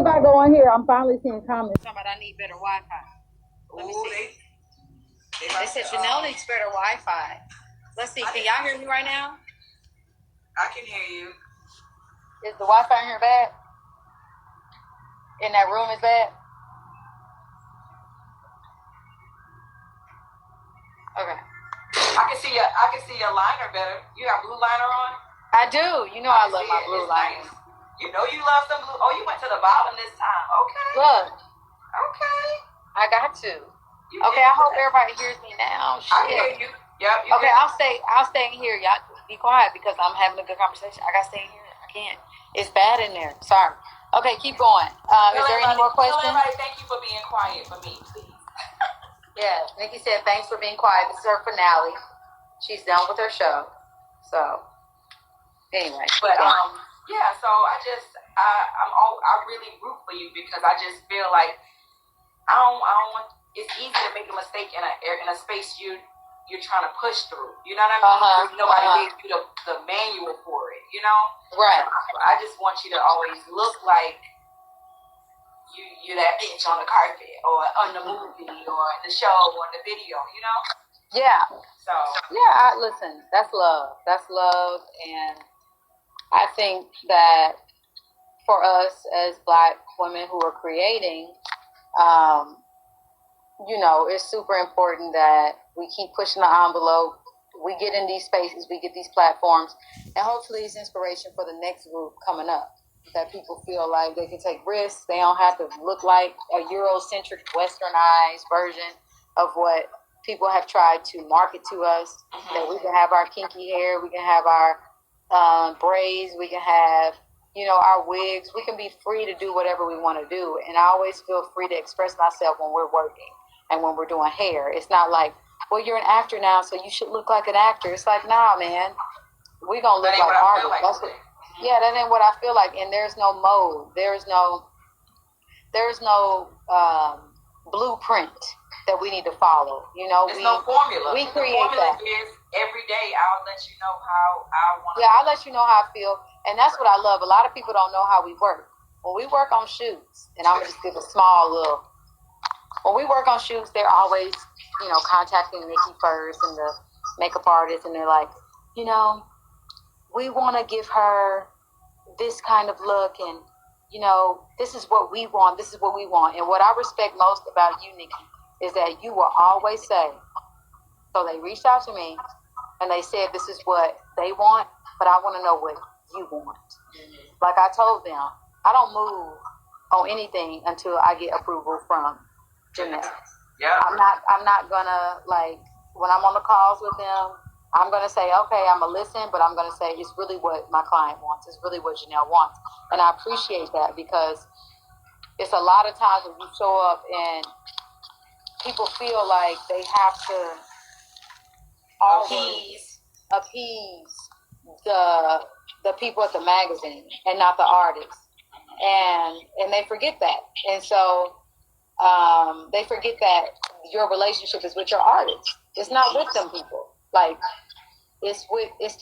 if I go on here, I'm finally seeing comments. Talking about I need better Wi-Fi. Let me see. They said Janelle needs better Wi-Fi. Let's see. Can y'all hear me right now? I can hear you. Is the Wi-Fi in here bad? In that room is bad? Okay. I can see your liner better. You got blue liner on? I do. You know I love my blue liner. Nice. You know you love some blue. Oh, you went to the bottom this time. Okay. Look. Okay. I got to. Okay, I hope everybody hears me now. Shit. I hear you. Yep. Okay, I'll stay in here. Y'all be quiet because I'm having a good conversation. I gotta stay in here. I can't. It's bad in there. Sorry. Okay, keep going. Is there any more questions? Tell everybody thank you for being quiet for me, please. Yeah, Nikki said thanks for being quiet. This is her finale. She's done with her show. So anyway. But yeah, so I really root for you because I just feel like I don't want. It's easy to make a mistake in a space you're trying to push through. You know what I mean? Nobody gave you the manual for it. You know? Right. So I just want you to always look like you're that bitch on the carpet or on the movie or in the show or in the video. You know? Yeah. So yeah. Listen, that's love. That's love, and I think that for us as Black women who are creating. You know, it's super important that we keep pushing the envelope. We get in these spaces, we get these platforms, and hopefully it's inspiration for the next group coming up. That people feel like they can take risks. They don't have to look like a Eurocentric, westernized version of what people have tried to market to us. That we can have our kinky hair, we can have our braids, we can have, you know, our wigs. We can be free to do whatever we want to do. And I always feel free to express myself when we're working. And when we're doing hair, it's not like, well, you're an actor now, so you should look like an actor. It's like, nah, man, we gonna look like artists. That ain't what I feel like. And there's no mode. There's no blueprint that we need to follow. You know, there's no formula. We create the formula that. Is every day I'll let you know how I want. Yeah, I'll let you know how I feel, and that's what I love. A lot of people don't know how we work. When we work on shoots, and I'm gonna just give a small little. When we work on shoots, they're always, you know, contacting Nikki first and the makeup artist, and they're like, you know, we want to give her this kind of look, and, you know, this is what we want, this is what we want. And what I respect most about you, Nikki, is that you will always say, so they reached out to me, and they said this is what they want, but I want to know what you want. Like I told them, I don't move on anything until I get approval from Janelle. Yeah. I'm not gonna, like, when I'm on the calls with them, I'm gonna say, okay, I'm gonna listen, but I'm gonna say it's really what my client wants. It's really what Janelle wants. And I appreciate that because it's a lot of times when you show up and people feel like they have to always appease the people at the magazine and not the artists. And they forget that. And so they forget that your relationship is with your artists. It's not with them people. Like, it's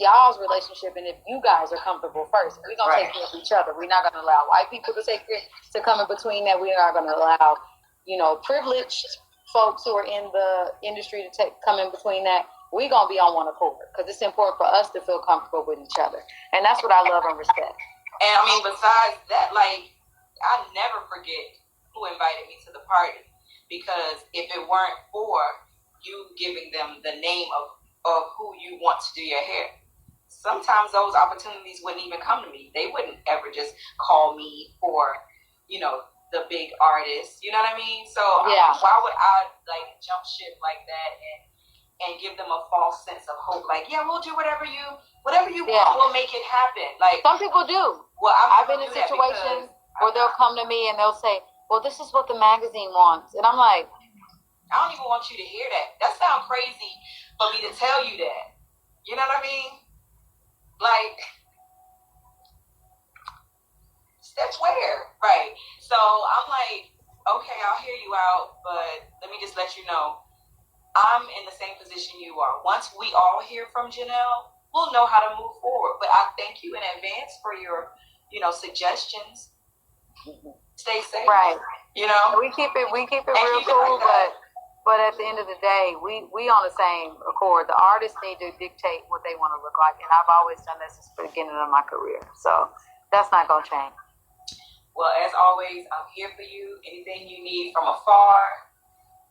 y'all's relationship, and if you guys are comfortable first, we're gonna take care of each other. We're not gonna allow white people to come in between that. We are gonna allow, you know, privileged folks who are in the industry to come in between that. We're gonna be on one accord because it's important for us to feel comfortable with each other, and that's what I love and respect. And I mean, besides that, like, I never forget who invited me to the party, because if it weren't for you giving them the name of who you want to do your hair, sometimes those opportunities wouldn't even come to me. They wouldn't ever just call me for, you know, the big artist. You know what I mean? So yeah. Why would I like jump ship like that and give them a false sense of hope? Like, yeah, we'll do whatever you want. We'll make it happen. Like, some people do. Well, I've been in situations where they'll come to me and they'll say, well, this is what the magazine wants. And I'm like, I don't even want you to hear that. That sounds crazy for me to tell you that. You know what I mean? Like, that's where, right? So I'm like, okay, I'll hear you out, but let me just let you know, I'm in the same position you are. Once we all hear from Janelle, we'll know how to move forward. But I thank you in advance for your, you know, suggestions stay safe. Right. You know, we keep it real keep it cool, like but at the end of the day, we on the same accord. The artists need to dictate what they want to look like, and I've always done this since the beginning of my career. So that's not gonna change. Well, as always, I'm here for you. Anything you need from afar,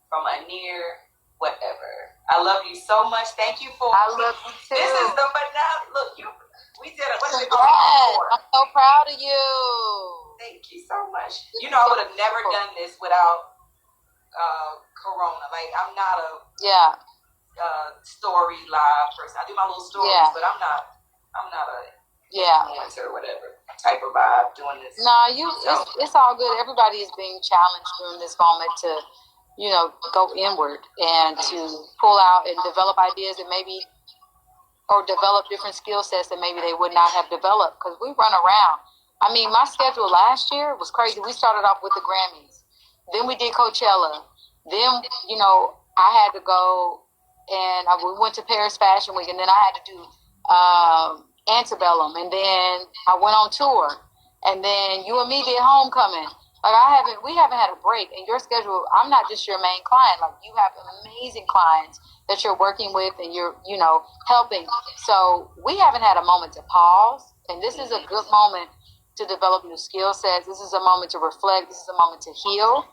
from a near, whatever. I love you so much. Thank you for. I love you too. This is the finale. Look, we did it. What's it Congrats. called? I'm so proud of you. Thank you so much. You know, I would have never done this without Corona. Like, I'm not a story live person. I do my little stories, but I'm not a influencer or whatever type of vibe doing this. Nah, it's all good. Everybody is being challenged during this moment to, go inward and to pull out and develop ideas that maybe, or develop different skill sets that maybe they would not have developed, because we run around. I mean, my schedule last year was crazy. We started off with the Grammys. Then we did Coachella. Then, I had to go and we went to Paris Fashion Week, and then I had to do Antebellum, and then I went on tour, and then you and me did Homecoming. Like we haven't had a break. And your schedule, I'm not just your main client. Like, you have amazing clients that you're working with, and you're, helping. So we haven't had a moment to pause, and this is a good moment to develop new skill sets. This is a moment to reflect. This is a moment to heal.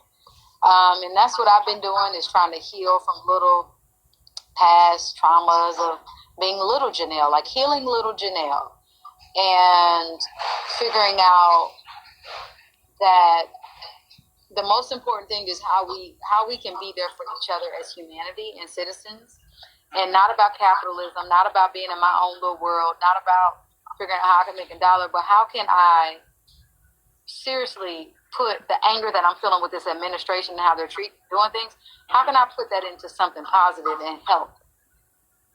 And that's what I've been doing, is trying to heal from little past traumas of being little Janelle, like healing little Janelle, and figuring out that the most important thing is how we can be there for each other as humanity and citizens, and not about capitalism, not about being in my own little world, not about figuring out how I can make a dollar, but how can I seriously put the anger that I'm feeling with this administration and how they're doing things, how can I put that into something positive and help?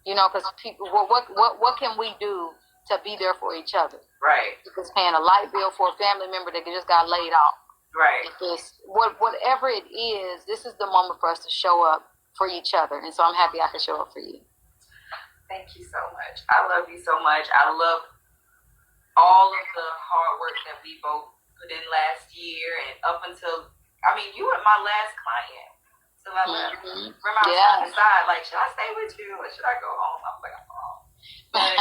Because people, what can we do to be there for each other? Right. Because paying a light bill for a family member that just got laid off. Right. Whatever it is, this is the moment for us to show up for each other. And so I'm happy I can show up for you. Thank you so much. I love you so much. I love all of the hard work that we both put in last year, and up until, you were my last client. So I left. Remember, I was on the side, like, should I stay with you or should I go home? I was like, I'm home. But,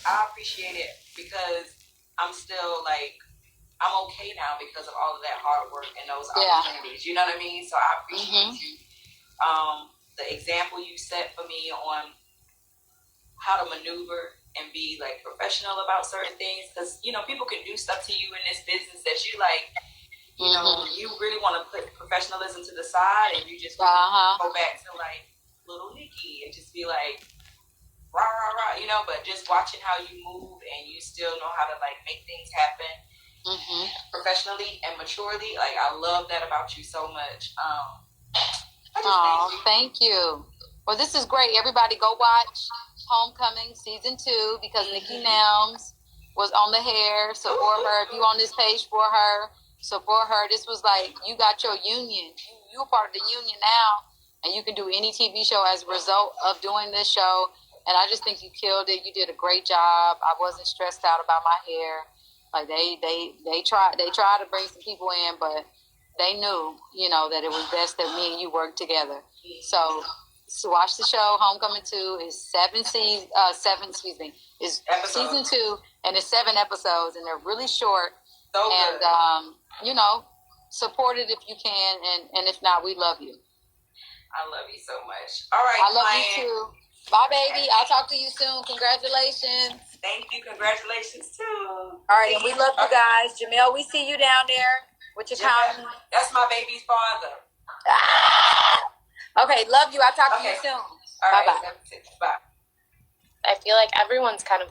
I appreciate it, because I'm still, like, I'm okay now because of all of that hard work and those opportunities. You know what I mean? So I appreciate you. The example you set for me on how to maneuver and be, like, professional about certain things, because people can do stuff to you in this business that you like. You really want to put professionalism to the side, and you just go back to, like, little Nikki and just be like, rah rah rah, But just watching how you move, and you still know how to, like, make things happen professionally and maturely. Like, I love that about you so much. Thank you. Well, this is great. Everybody go watch Homecoming Season 2, because Nikki Nelms was on the hair. Support her. If you on this page for her, support her. This was like, you got your union. You're part of the union now, and you can do any TV show as a result of doing this show. And I just think you killed it. You did a great job. I wasn't stressed out about my hair. Like, they tried to bring some people in, but they knew, that it was best that me and you work together. So watch the show. Homecoming 2 is season 2, and it's 7 episodes, and they're really short. So and good. Support it if you can, and if not, we love you. I love you so much. All right, I love you too. Bye, baby. I'll talk to you soon. Congratulations. Thank you. Congratulations too. All right, and we love you guys. Jamel, we see you down there with your comment. That's my baby's father. Okay, love you. I'll talk to you soon. All right. Bye. I feel like everyone's kind of